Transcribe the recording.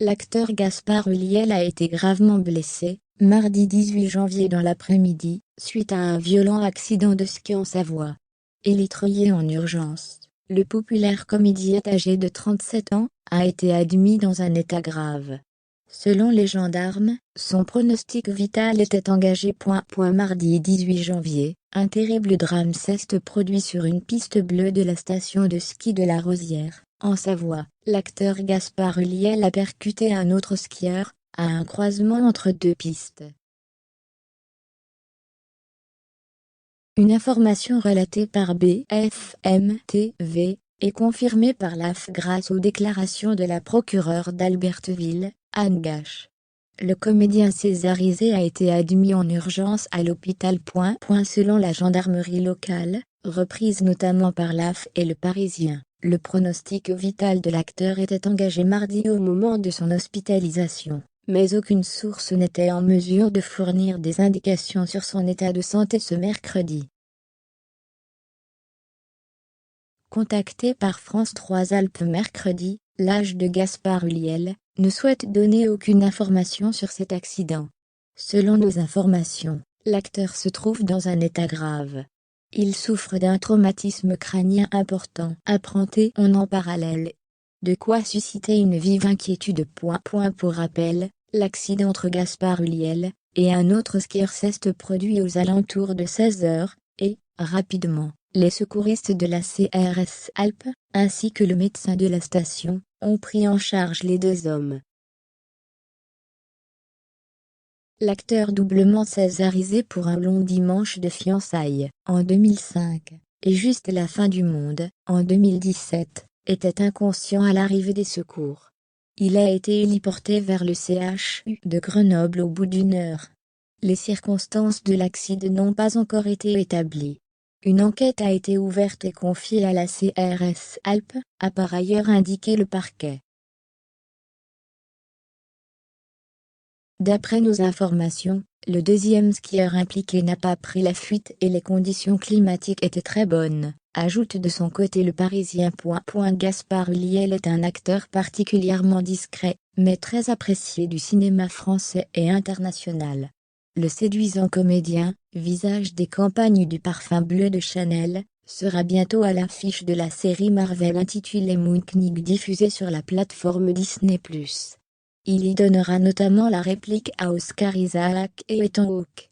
l'acteur Gaspard Ulliel a été gravement blessé, mardi 18 janvier dans l'après-midi, suite à un violent accident de ski en Savoie. Électroyé en urgence, le populaire comédien âgé de 37 ans a été admis dans un état grave. Selon les gendarmes, son pronostic vital était engagé. Mardi 18 janvier, un terrible drame s'est produit sur une piste bleue de la station de ski de la Rosière, en Savoie. L'acteur Gaspard Ulliel a percuté un autre skieur, à un croisement entre deux pistes. Une information relatée par BFM TV et confirmée par l'AF grâce aux déclarations de la procureure d'Albertville, Anne Gache. Le comédien césarisé a été admis en urgence à l'hôpital. Selon la gendarmerie locale, reprise notamment par l'AF et Le Parisien, le pronostic vital de l'acteur était engagé mardi au moment de son hospitalisation, mais aucune source n'était en mesure de fournir des indications sur son état de santé ce mercredi. Contacté par France 3 Alpes mercredi, l'âge de Gaspard Ulliel ne souhaite donner aucune information sur cet accident. Selon nos informations, l'acteur se trouve dans un état grave. Il souffre d'un traumatisme crânien important, apprend-on en parallèle. De quoi susciter une vive inquiétude. Pour rappel, l'accident entre Gaspard Ulliel et un autre skieur s'est produit aux alentours de 16 h, et, rapidement, les secouristes de la CRS Alpes, ainsi que le médecin de la station, ont pris en charge les deux hommes. L'acteur doublement césarisé pour un long dimanche de fiançailles, en 2005, et juste la fin du monde, en 2017, était inconscient à l'arrivée des secours. Il a été héliporté vers le CHU de Grenoble au bout d'1 heure. Les circonstances de l'accident n'ont pas encore été établies. Une enquête a été ouverte et confiée à la CRS Alpes, a par ailleurs indiqué le parquet. D'après nos informations, le deuxième skieur impliqué n'a pas pris la fuite et les conditions climatiques étaient très bonnes, ajoute de son côté Le Parisien. Gaspard Ulliel est un acteur particulièrement discret, mais très apprécié du cinéma français et international. Le séduisant comédien, visage des campagnes du parfum bleu de Chanel, sera bientôt à l'affiche de la série Marvel intitulée Moon Knight diffusée sur la plateforme Disney+. Il y donnera notamment la réplique à Oscar Isaac et Ethan Hawke.